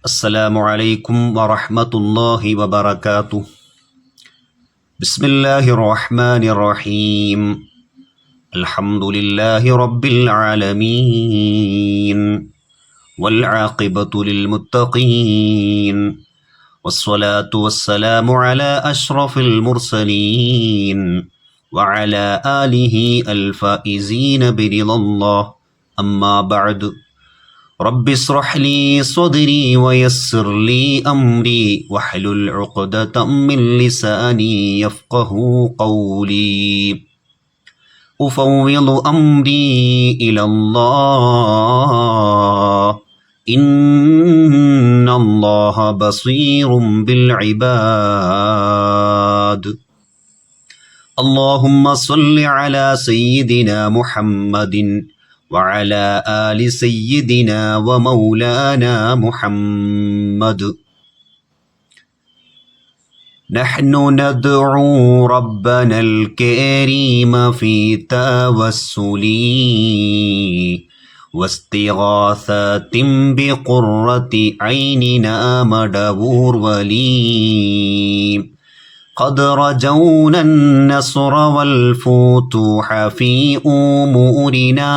السلام عليكم ورحمة الله وبركاته. بسم الله الرحمن الرحيم. الحمد لله رب العالمين والعاقبة للمتقين والصلاة والسلام على أشرف المرسلين وعلى آله الفائزين برضا الله. أما بعد، رب اشرح لي صدري ويسر لي أمري واحلل عقدة من لساني يفقه قولي. أفوض أمري إلى الله إن الله بصير بالعباد. اللهم صل على سيدنا محمد وعلى آل سيدنا ومولانا محمد. نحن ندعو ربنا الكريم في توسل واستغاثة بقرة عيننا مدبور ولي. قد رجونا النصر والفتوح في أمورنا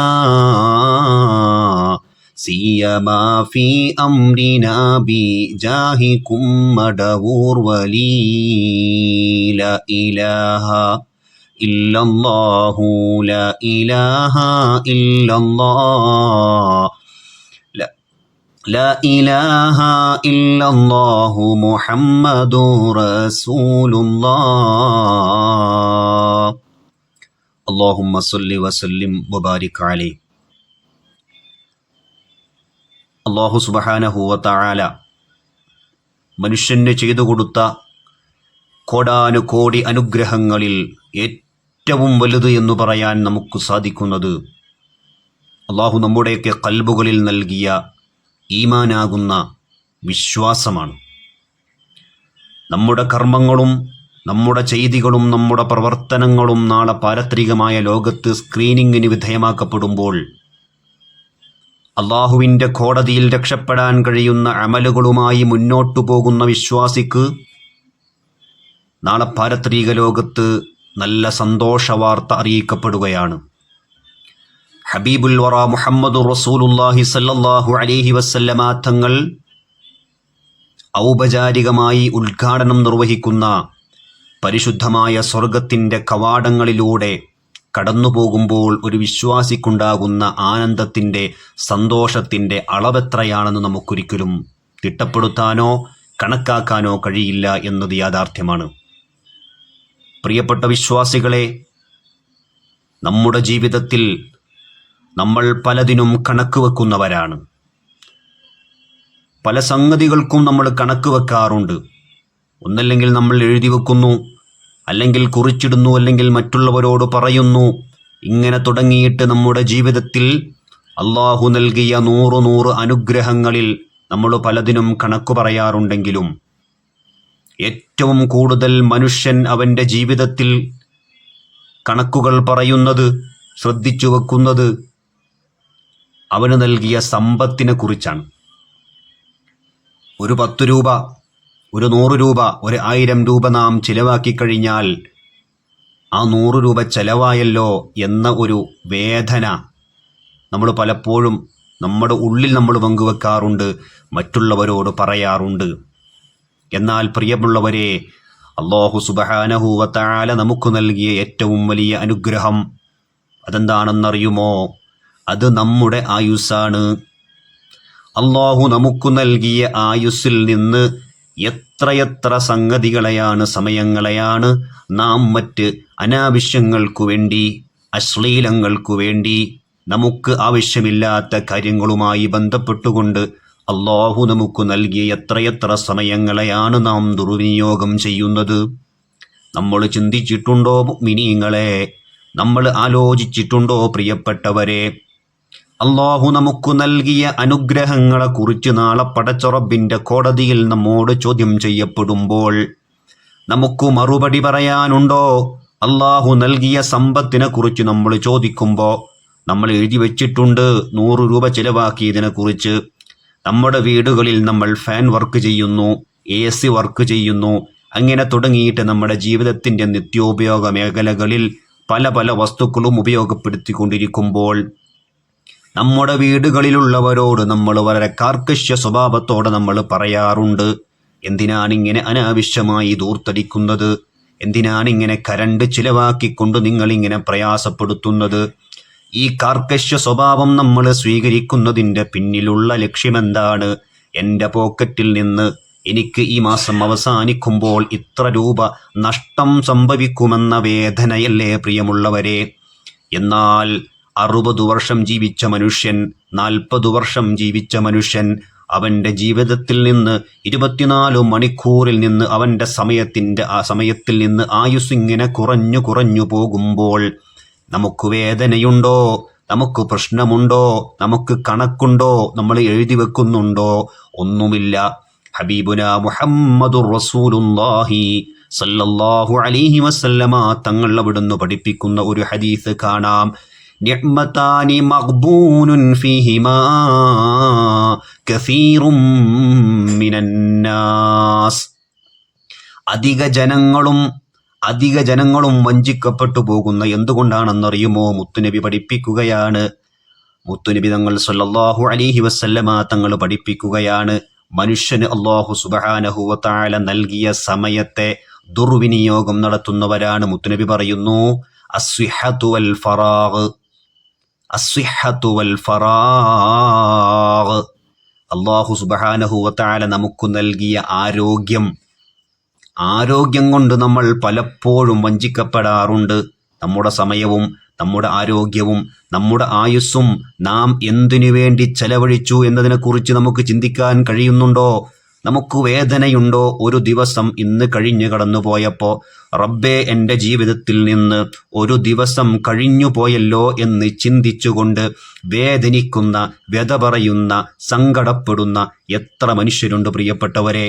سيما في أمرنا بجاهكم مدبور ولي. لا إله إلا الله لا إله إلا الله لا إله إلا الله محمد رسول الله. اللهم صل وسلم وبارك عليه. അല്ലാഹു സുബ്ഹാനഹു വ തആല മനുഷ്യന് ചെയ്തു കൊടുത്ത കോടാനുകോടി അനുഗ്രഹങ്ങളിൽ ഏറ്റവും വലുത് എന്ന് പറയാൻ നമുക്ക് സാധിക്കുന്നത് അല്ലാഹു നമ്മുടെയൊക്കെ ഖൽബുകളിൽ നൽകിയ ഈമാനാകുന്ന വിശ്വാസമാണ്. നമ്മുടെ കർമ്മങ്ങളും നമ്മുടെ ചെയ്തികളും നമ്മുടെ പ്രവർത്തനങ്ങളും നാളെ പാരത്രികമായ ലോകത്ത് സ്ക്രീനിങ്ങിന് വിധേയമാക്കപ്പെടുമ്പോൾ അള്ളാഹുവിൻ്റെ കോടതിയിൽ രക്ഷപ്പെടാൻ കഴിയുന്ന അമലുകളുമായി മുന്നോട്ടു പോകുന്ന വിശ്വാസിക്ക് നാളെ പാരത്രിക ലോകത്ത് നല്ല സന്തോഷവാർത്ത അറിയിക്കപ്പെടുകയാണ്. ഹബീബുൽ വറ മുഹമ്മദുർ റസൂലുള്ളാഹി സ്വല്ലല്ലാഹു അലൈഹി വസല്ലമ തങ്ങൾ ഔപചാരികമായി ഉദ്ഘാടനം നിർവഹിക്കുന്ന പരിശുദ്ധമായ സ്വർഗത്തിൻ്റെ കവാടങ്ങളിലൂടെ കടന്നു പോകുമ്പോൾ ഒരു വിശ്വാസിക്കുണ്ടാകുന്ന ആനന്ദത്തിൻ്റെ സന്തോഷത്തിൻ്റെ അളവെത്രയാണെന്ന് നമുക്കൊരിക്കലും തിട്ടപ്പെടുത്താനോ കണക്കാക്കാനോ കഴിയില്ല എന്നത് യാഥാർത്ഥ്യമാണ്. പ്രിയപ്പെട്ട വിശ്വാസികളെ, നമ്മുടെ ജീവിതത്തിൽ നമ്മൾ പലതിനും കണക്ക് വെക്കുന്നവരാണ്. പല സംഗതികൾക്കും നമ്മൾ കണക്ക് വെക്കാറുണ്ട്. ഒന്നല്ലെങ്കിൽ നമ്മൾ എഴുതി വെക്കുന്നു, അല്ലെങ്കിൽ കുറിച്ചിടുന്നു, അല്ലെങ്കിൽ മറ്റുള്ളവരോട് പറയുന്നു. ഇങ്ങനെ തുടങ്ങിയിട്ട് നമ്മുടെ ജീവിതത്തിൽ അള്ളാഹു നൽകിയ 100 അനുഗ്രഹങ്ങളിൽ നമ്മൾ പലതിനും കണക്ക് പറയാറുണ്ടെങ്കിലും ഏറ്റവും കൂടുതൽ മനുഷ്യൻ അവൻ്റെ ജീവിതത്തിൽ കണക്കുകൾ പറയുന്നത്, ശ്രദ്ധിച്ചു വെക്കുന്നത് അവന് നൽകിയ സമ്പത്തിനെ കുറിച്ചാണ്. ഒരു 10 രൂപ, ഒരു 100 രൂപ, ഒരു 1000 രൂപ നാം ചിലവാക്കി കഴിഞ്ഞാൽ ആ 100 രൂപ ചിലവായല്ലോ എന്ന ഒരു വേദന നമ്മൾ പലപ്പോഴും നമ്മുടെ ഉള്ളിൽ നമ്മൾ പങ്കുവെക്കാറുണ്ട്, മറ്റുള്ളവരോട് പറയാറുണ്ട്. എന്നാൽ പ്രിയമുള്ളവരെ, അല്ലാഹു സുബ്ഹാനഹു വ തആല നമുക്ക് നൽകിയ ഏറ്റവും വലിയ അനുഗ്രഹം അതെന്താണെന്നറിയുമോ? അത് നമ്മുടെ ആയുസ്സാണ്. അല്ലാഹു നമുക്ക് നൽകിയ ആയുസ്സിൽ നിന്ന് എത്രയെത്ര സംഗതികളെയാണ്, സമയങ്ങളെയാണ് നാം മറ്റ് അനാവശ്യങ്ങൾക്കു വേണ്ടി, അശ്ലീലങ്ങൾക്കു വേണ്ടി, നമുക്ക് ആവശ്യമില്ലാത്ത കാര്യങ്ങളുമായി ബന്ധപ്പെട്ടുകൊണ്ട് അല്ലാഹു നമുക്ക് നൽകിയ എത്രയെത്ര സമയങ്ങളെയാണ് നാം ദുർവിനിയോഗം ചെയ്യുന്നത്. നമ്മൾ ചിന്തിച്ചിട്ടുണ്ടോ മുഅ്മിനീങ്ങളെ? നമ്മൾ ആലോചിച്ചിട്ടുണ്ടോ പ്രിയപ്പെട്ടവരെ? അല്ലാഹു നമുക്ക് നൽകിയ അനുഗ്രഹങ്ങളെക്കുറിച്ച് നാളെ പടച്ച റബ്ബിൻ്റെ കോടതിയിൽ നമ്മോട് ചോദ്യം ചെയ്യപ്പെടുമ്പോൾ നമുക്ക് മറുപടി പറയാനുണ്ടോ? അല്ലാഹു നൽകിയ സമ്പത്തിനെ കുറിച്ച് നമ്മൾ ചോദിക്കുമ്പോൾ നമ്മൾ എഴുതി വെച്ചിട്ടുണ്ട് 100 രൂപ ചിലവാക്കിയതിനെ കുറിച്ച്. നമ്മുടെ വീടുകളിൽ നമ്മൾ ഫാൻ വർക്ക് ചെയ്യുന്നു, AC വർക്ക് ചെയ്യുന്നു, അങ്ങനെ തുടങ്ങിയിട്ട് നമ്മുടെ ജീവിതത്തിൻ്റെ നിത്യോപയോഗ മേഖലകളിൽ പല പല വസ്തുക്കളും ഉപയോഗപ്പെടുത്തിക്കൊണ്ടിരിക്കുമ്പോൾ നമ്മുടെ വീടുകളിലുള്ളവരോട് നമ്മൾ വളരെ കാർക്കശ്യ സ്വഭാവത്തോടെ നമ്മൾ പറയാറുണ്ട്, എന്തിനാണിങ്ങനെ അനാവശ്യമായി ദൂർത്തടിക്കുന്നത്, എന്തിനാണിങ്ങനെ കരണ്ട് ചിലവാക്കിക്കൊണ്ട് നിങ്ങളിങ്ങനെ പ്രയാസപ്പെടുത്തുന്നത്. ഈ കാർക്കശ്യ സ്വഭാവം നമ്മൾ സ്വീകരിക്കുന്നതിൻ്റെ പിന്നിലുള്ള ലക്ഷ്യമെന്താണ്? എൻ്റെ പോക്കറ്റിൽ നിന്ന് എനിക്ക് ഈ മാസം അവസാനിക്കുമ്പോൾ ഇത്ര രൂപ നഷ്ടം സംഭവിക്കുമെന്ന വേദനയല്ലേ പ്രിയമുള്ളവരെ? എന്നാൽ 60 വർഷം ജീവിച്ച മനുഷ്യൻ, 40 വർഷം ജീവിച്ച മനുഷ്യൻ, അവൻ്റെ ജീവിതത്തിൽ നിന്ന് 24 മണിക്കൂറിൽ നിന്ന് അവൻ്റെ സമയത്തിൽ നിന്ന് ആയുസ് ഇങ്ങനെ കുറഞ്ഞു പോകുമ്പോൾ നമുക്ക് വേദനയുണ്ടോ? നമുക്ക് പ്രശ്നമുണ്ടോ? നമുക്ക് കണക്കുണ്ടോ? നമ്മൾ എഴുതി വെക്കുന്നുണ്ടോ? ഒന്നുമില്ല. ഹബീബുന മുഹമ്മദുർ റസൂലുള്ളാഹി സല്ലല്ലാഹു അലൈഹി വസല്ലമ തങ്ങൾ അവിടുന്ന് പഠിപ്പിക്കുന്ന ഒരു ഹദീസ് കാണാം. നിഅ്മതാനി മഗ്ബൂനുൻ ഫീഹിമാ കസീറും മിനന്നാസ്. അധിക ജനങ്ങളും വഞ്ചിക്കപ്പെട്ടു പോകുന്ന എന്തുകൊണ്ടാണെന്നറിയുമോ? മുത്തുനബി പഠിപ്പിക്കുകയാണ്. മുത്തുനബി തങ്ങൾ സല്ലല്ലാഹു അലൈഹി വസല്ലമ തങ്ങൾ പഠിപ്പിക്കുകയാണ്, മനുഷ്യന് അല്ലാഹു സുബ്ഹാനഹു വ തആല നൽകിയ സമയത്തെ ദുർവിനിയോഗം നടത്തുന്നവരാണ്. മുത്തുനബി പറയുന്നു, അസ്വിഹതു വൽ ഫറാഗ്. അല്ലാഹു സുബ്ഹാനഹു വ തആല നമുക്ക് നൽകിയ ആരോഗ്യം കൊണ്ട് നമ്മൾ പലപ്പോഴും വഞ്ചിക്കപ്പെടാറുണ്ട്. നമ്മുടെ സമയവും നമ്മുടെ ആരോഗ്യവും നമ്മുടെ ആയുസ്സും നാം എന്തിനു വേണ്ടി ചെലവഴിച്ചു എന്നതിനെക്കുറിച്ച് നമുക്ക് ചിന്തിക്കാൻ കഴിയുന്നുണ്ടോ? നമുക്ക് വേദനയുണ്ടോ? ഒരു ദിവസം ഇന്ന് കഴിഞ്ഞു കടന്നു പോയപ്പോൾ റബ്ബേ, എൻ്റെ ജീവിതത്തിൽ നിന്ന് ഒരു ദിവസം കഴിഞ്ഞു പോയല്ലോ എന്ന് ചിന്തിച്ചുകൊണ്ട് വേദനിക്കുന്ന, വ്യഥ പറയുന്ന, സങ്കടപ്പെടുന്ന എത്ര മനുഷ്യരുണ്ട് പ്രിയപ്പെട്ടവരെ?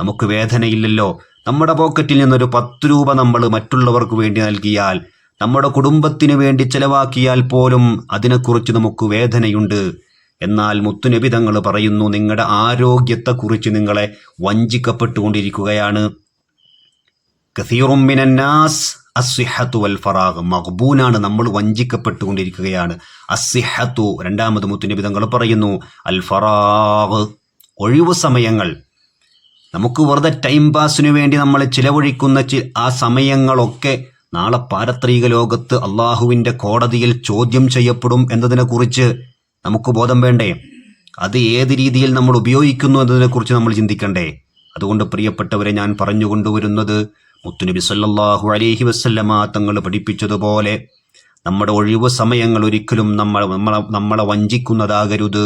നമുക്ക് വേദനയില്ലല്ലോ. നമ്മുടെ പോക്കറ്റിൽ നിന്നൊരു 10 രൂപ നമ്മൾ മറ്റുള്ളവർക്ക് വേണ്ടി നൽകിയാൽ, നമ്മുടെ കുടുംബത്തിന് വേണ്ടി ചെലവാക്കിയാൽ പോലും അതിനെക്കുറിച്ച് നമുക്ക് വേദനയുണ്ട്. എന്നാൽ മുത്തുനബി തങ്ങൾ പറയുന്നു, നിങ്ങളുടെ ആരോഗ്യത്തെക്കുറിച്ച് നിങ്ങളെ വഞ്ചിക്കപ്പെട്ടുകൊണ്ടിരിക്കുകയാണ്. കസീറും മിനന്നാസ് അസ്സിഹത്തു വൽ ഫറാഗ്. മഗ്ബൂനാണ്, നമ്മൾ വഞ്ചിക്കപ്പെട്ടുകൊണ്ടിരിക്കുകയാണ്. അസ്സിഹത്തു, രണ്ടാമത് മുത്തുനബി തങ്ങൾ പറയുന്നു, അൽ ഫറാഗ്, ഒഴിവു സമയങ്ങൾ. നമുക്ക് വെറുതെ ടൈം പാസിനു വേണ്ടി നമ്മൾ ചിലവഴിക്കുന്ന ആ സമയങ്ങളൊക്കെ നാളെ പാരത്രിക ലോകത്ത് അള്ളാഹുവിൻ്റെ കോടതിയിൽ ചോദ്യം ചെയ്യപ്പെടും എന്നതിനെക്കുറിച്ച് നമുക്ക് ബോധം വേണ്ടേ? അത് ഏത് രീതിയിൽ നമ്മൾ ഉപയോഗിക്കുന്നു എന്നതിനെക്കുറിച്ച് നമ്മൾ ചിന്തിക്കണ്ടേ? അതുകൊണ്ട് പ്രിയപ്പെട്ടവരെ, ഞാൻ പറഞ്ഞുകൊണ്ടുവരുന്നത്, മുത്തുനബി സല്ലല്ലാഹു അലൈഹി വസല്ലമ തങ്ങൾ പഠിപ്പിച്ചതുപോലെ നമ്മുടെ ഒഴിവു സമയങ്ങൾ ഒരിക്കലും നമ്മളെ വഞ്ചിക്കുന്നതാകരുത്,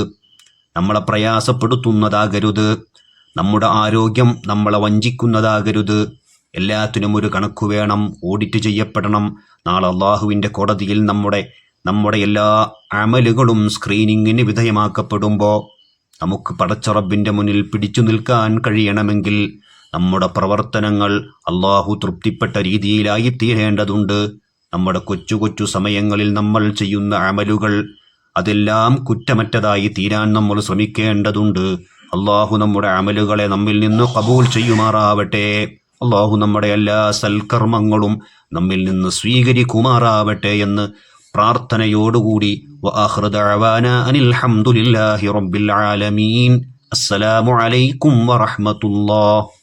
നമ്മളെ പ്രയാസപ്പെടുത്തുന്നതാകരുത്. നമ്മുടെ ആരോഗ്യം നമ്മളെ വഞ്ചിക്കുന്നതാകരുത്. എല്ലാത്തിനും ഒരു കണക്കു വേണം, ഓഡിറ്റ് ചെയ്യപ്പെടണം. നാളെ അള്ളാഹുവിൻ്റെ കോടതിയിൽ നമ്മുടെ എല്ലാ അമലുകളും സ്ക്രീനിങ്ങിന് വിധേയമാക്കപ്പെടുമ്പോൾ നമുക്ക് പടച്ച റബ്ബിൻ്റെ മുന്നിൽ പിടിച്ചു നിൽക്കാൻ കഴിയണമെങ്കിൽ നമ്മുടെ പ്രവർത്തനങ്ങൾ അള്ളാഹു തൃപ്തിപ്പെട്ട രീതിയിലായി തീരേണ്ടതുണ്ട്. നമ്മുടെ കൊച്ചു സമയങ്ങളിൽ നമ്മൾ ചെയ്യുന്ന അമലുകൾ അതെല്ലാം കുറ്റമറ്റതായി തീരാൻ നമ്മൾ ശ്രമിക്കേണ്ടതുണ്ട്. അള്ളാഹു നമ്മുടെ അമലുകളെ നമ്മിൽ നിന്ന് ഖബൂൽ ചെയ്യുമാറാവട്ടെ. അള്ളാഹു നമ്മുടെ എല്ലാ സൽക്കർമ്മങ്ങളും നമ്മിൽ നിന്ന് സ്വീകരിക്കുമാറാവട്ടെ എന്ന് പ്രാർത്ഥനയോടുകൂടി വആഖിറു ദഅവാനാ അനിൽ ഹംദുലില്ലാഹി റബ്ബിൽ ആലമീൻ. അസ്സലാമു അലൈക്കും വറഹ്മത്തുള്ളാഹി.